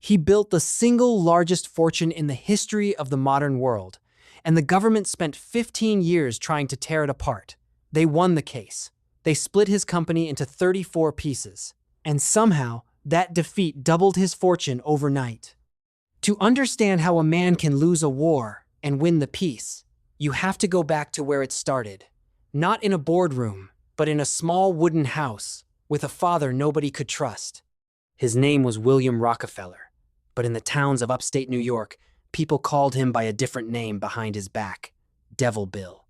He built the single largest fortune in the history of the modern world, and the government spent 15 years trying to tear it apart. They won the case. They split his company into 34 pieces, and somehow that defeat doubled his fortune overnight. To understand how a man can lose a war and win the peace, you have to go back to where it started. Not in a boardroom, but in a small wooden house with a father nobody could trust. His name was William Rockefeller, but in the towns of upstate New York, people called him by a different name behind his back, Devil Bill.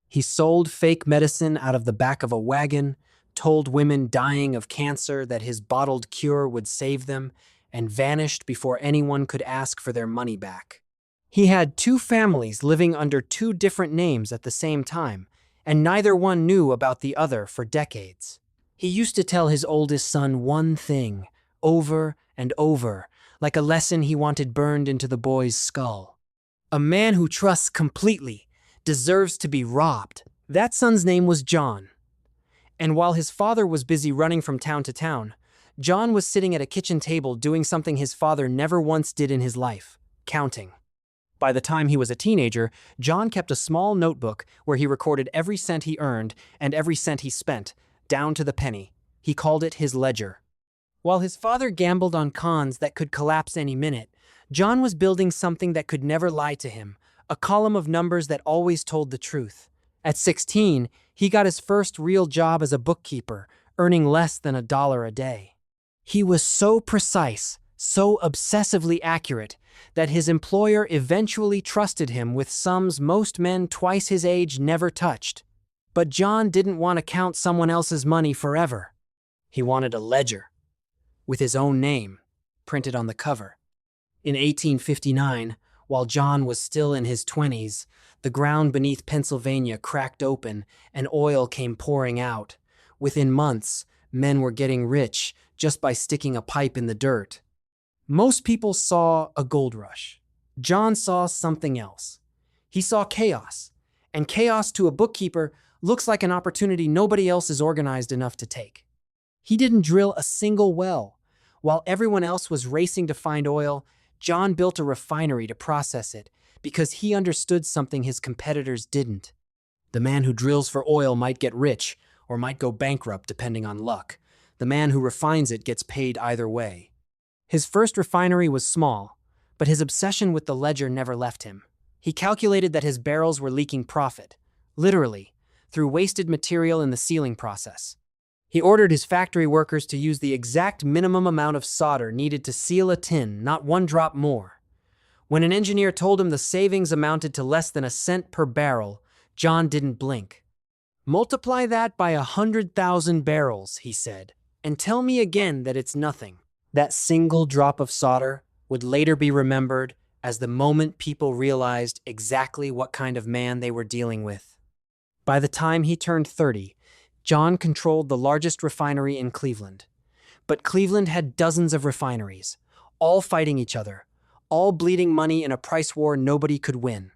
He sold fake medicine out of the back of a wagon, told women dying of cancer that his bottled cure would save them, and vanished before anyone could ask for their money back. He had two families living under two different names at the same time, and neither one knew about the other for decades. He used to tell his oldest son one thing, over and over, like a lesson he wanted burned into the boy's skull. A man who trusts completely deserves to be robbed. That son's name was John. And while his father was busy running from town to town, John was sitting at a kitchen table doing something his father never once did in his life, counting. By the time he was a teenager, John kept a small notebook where he recorded every cent he earned and every cent he spent, down to the penny. He called it his ledger. While his father gambled on cons that could collapse any minute, John was building something that could never lie to him, a column of numbers that always told the truth. At 16, he got his first real job as a bookkeeper, earning less than $1 a day. He was so precise, so obsessively accurate, that his employer eventually trusted him with sums most men twice his age never touched. But John didn't want to count someone else's money forever. He wanted a ledger, with his own name, printed on the cover. In 1859, while John was still in his 20s, the ground beneath Pennsylvania cracked open and oil came pouring out. Within months, men were getting rich just by sticking a pipe in the dirt. Most people saw a gold rush. John saw something else. He saw chaos, and chaos to a bookkeeper looks like an opportunity nobody else is organized enough to take. He didn't drill a single well. While everyone else was racing to find oil, John built a refinery to process it because he understood something his competitors didn't. The man who drills for oil might get rich or might go bankrupt depending on luck. The man who refines it gets paid either way. His first refinery was small, but his obsession with the ledger never left him. He calculated that his barrels were leaking profit, literally, through wasted material in the sealing process. He ordered his factory workers to use the exact minimum amount of solder needed to seal a tin, not one drop more. When an engineer told him the savings amounted to less than a cent per barrel, John didn't blink. "Multiply that by 100,000 barrels," he said, "and tell me again that it's nothing." That single drop of solder would later be remembered as the moment people realized exactly what kind of man they were dealing with. By the time he turned 30, John controlled the largest refinery in Cleveland. But Cleveland had dozens of refineries, all fighting each other, all bleeding money in a price war nobody could win.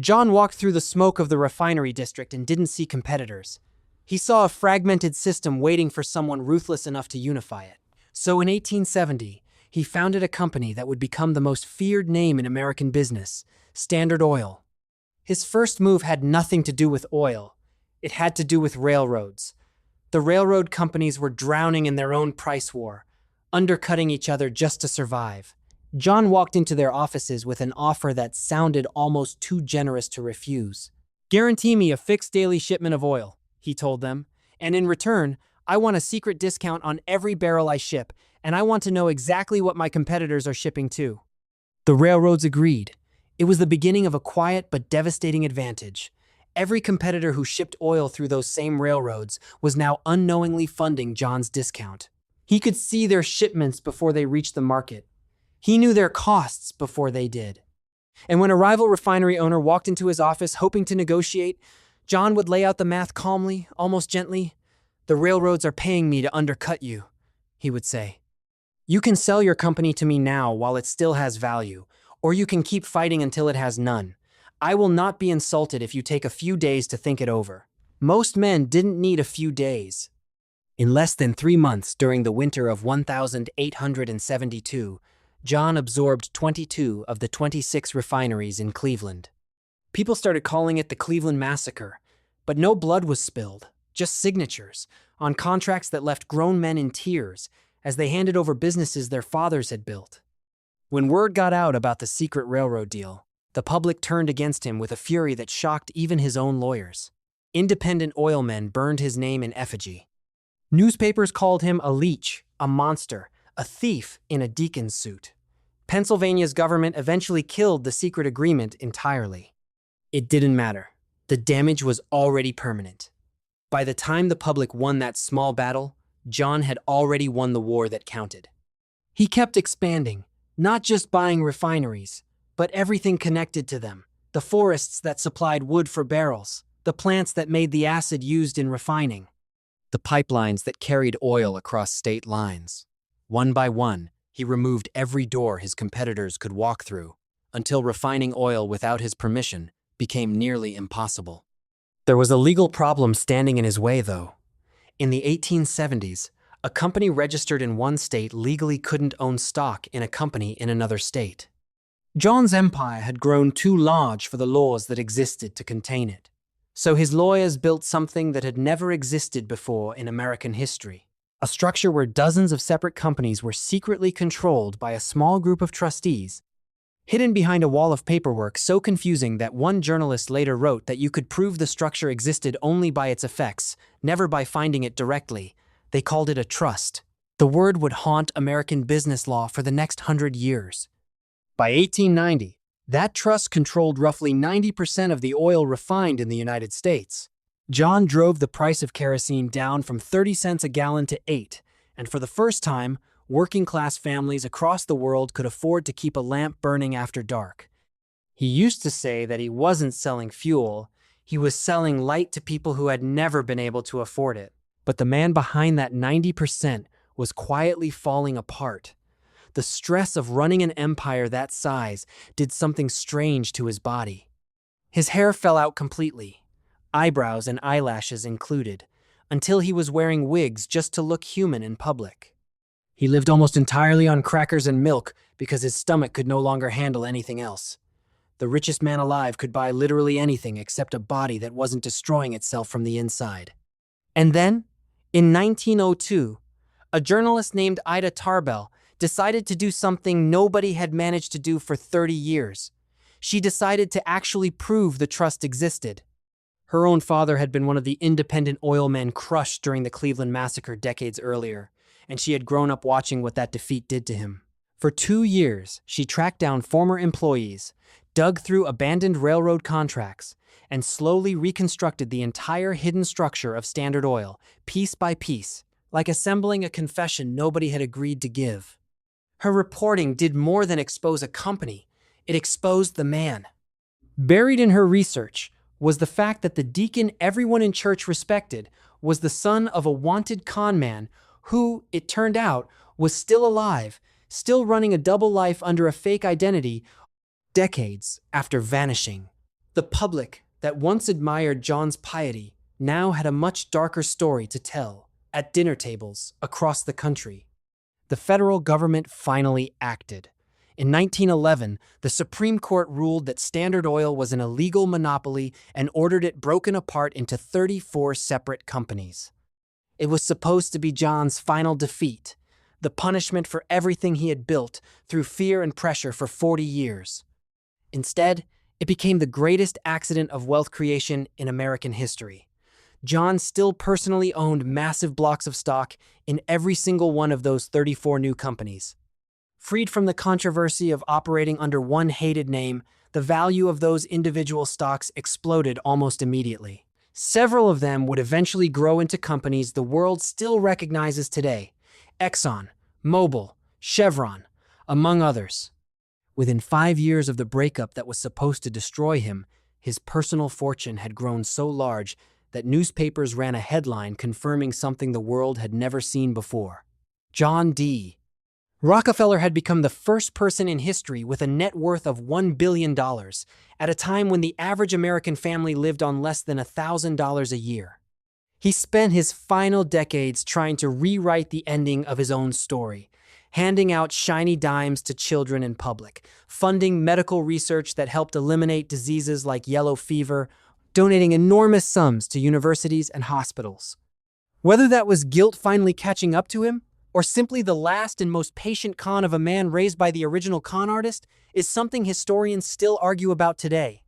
John walked through the smoke of the refinery district and didn't see competitors. He saw a fragmented system waiting for someone ruthless enough to unify it. So in 1870, he founded a company that would become the most feared name in American business, Standard Oil. His first move had nothing to do with oil. It had to do with railroads. The railroad companies were drowning in their own price war, undercutting each other just to survive. John walked into their offices with an offer that sounded almost too generous to refuse. "Guarantee me a fixed daily shipment of oil," he told them, "and in return, I want a secret discount on every barrel I ship, and I want to know exactly what my competitors are shipping too." The railroads agreed. It was the beginning of a quiet but devastating advantage. Every competitor who shipped oil through those same railroads was now unknowingly funding John's discount. He could see their shipments before they reached the market. He knew their costs before they did. And when a rival refinery owner walked into his office hoping to negotiate, John would lay out the math calmly, almost gently. "The railroads are paying me to undercut you," he would say. "You can sell your company to me now while it still has value, or you can keep fighting until it has none. I will not be insulted if you take a few days to think it over." Most men didn't need a few days. In less than 3 months during the winter of 1872, John absorbed 22 of the 26 refineries in Cleveland. People started calling it the Cleveland Massacre, but no blood was spilled, just signatures on contracts that left grown men in tears as they handed over businesses their fathers had built. When word got out about the secret railroad deal, the public turned against him with a fury that shocked even his own lawyers. Independent oil men burned his name in effigy. Newspapers called him a leech, a monster, a thief in a deacon's suit. Pennsylvania's government eventually killed the secret agreement entirely. It didn't matter. The damage was already permanent. By the time the public won that small battle, John had already won the war that counted. He kept expanding, not just buying refineries, but everything connected to them. The forests that supplied wood for barrels, the plants that made the acid used in refining, the pipelines that carried oil across state lines. One by one, he removed every door his competitors could walk through, until refining oil without his permission became nearly impossible. There was a legal problem standing in his way, though. In the 1870s, a company registered in one state legally couldn't own stock in a company in another state. John's empire had grown too large for the laws that existed to contain it. So his lawyers built something that had never existed before in American history. A structure where dozens of separate companies were secretly controlled by a small group of trustees, hidden behind a wall of paperwork so confusing that one journalist later wrote that you could prove the structure existed only by its effects, never by finding it directly. They called it a trust. The word would haunt American business law for the next 100 years. By 1890, that trust controlled roughly 90% of the oil refined in the United States. John drove the price of kerosene down from 30 cents a gallon to 8, and for the first time, working-class families across the world could afford to keep a lamp burning after dark. He used to say that he wasn't selling fuel, he was selling light to people who had never been able to afford it. But the man behind that 90% was quietly falling apart. The stress of running an empire that size did something strange to his body. His hair fell out completely, eyebrows and eyelashes included, until he was wearing wigs just to look human in public. He lived almost entirely on crackers and milk because his stomach could no longer handle anything else. The richest man alive could buy literally anything except a body that wasn't destroying itself from the inside. And then, in 1902, a journalist named Ida Tarbell decided to do something nobody had managed to do for 30 years. She decided to actually prove the trust existed. Her own father had been one of the independent oil men crushed during the Cleveland Massacre decades earlier, and she had grown up watching what that defeat did to him. For 2 years, she tracked down former employees, dug through abandoned railroad contracts, and slowly reconstructed the entire hidden structure of Standard Oil, piece by piece, like assembling a confession nobody had agreed to give. Her reporting did more than expose a company, it exposed the man. Buried in her research was the fact that the deacon everyone in church respected was the son of a wanted con man who, it turned out, was still alive, still running a double life under a fake identity decades after vanishing. The public that once admired John's piety now had a much darker story to tell at dinner tables across the country. The federal government finally acted. In 1911, the Supreme Court ruled that Standard Oil was an illegal monopoly and ordered it broken apart into 34 separate companies. It was supposed to be John's final defeat, the punishment for everything he had built through fear and pressure for 40 years. Instead, it became the greatest accident of wealth creation in American history. John still personally owned massive blocks of stock in every single one of those 34 new companies. Freed from the controversy of operating under one hated name, the value of those individual stocks exploded almost immediately. Several of them would eventually grow into companies the world still recognizes today: Exxon, Mobil, Chevron, among others. Within 5 years of the breakup that was supposed to destroy him, his personal fortune had grown so large that newspapers ran a headline confirming something the world had never seen before. John D. Rockefeller had become the first person in history with a net worth of $1 billion at a time when the average American family lived on less than $1,000 a year. He spent his final decades trying to rewrite the ending of his own story, handing out shiny dimes to children in public, funding medical research that helped eliminate diseases like yellow fever, donating enormous sums to universities and hospitals. Whether that was guilt finally catching up to him, or simply the last and most patient con of a man raised by the original con artist, is something historians still argue about today.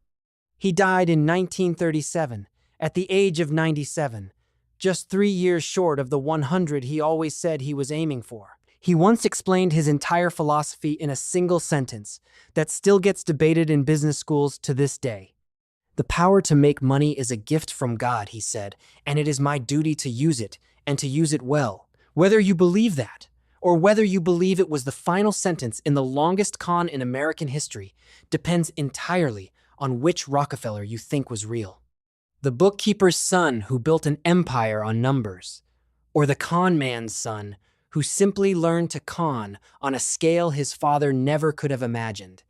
He died in 1937, at the age of 97, just 3 years short of the 100 he always said he was aiming for. He once explained his entire philosophy in a single sentence that still gets debated in business schools to this day. "The power to make money is a gift from God," he said, "and it is my duty to use it, and to use it well." Whether you believe that, or whether you believe it was the final sentence in the longest con in American history, depends entirely on which Rockefeller you think was real. The bookkeeper's son who built an empire on numbers, or the con man's son who simply learned to con on a scale his father never could have imagined.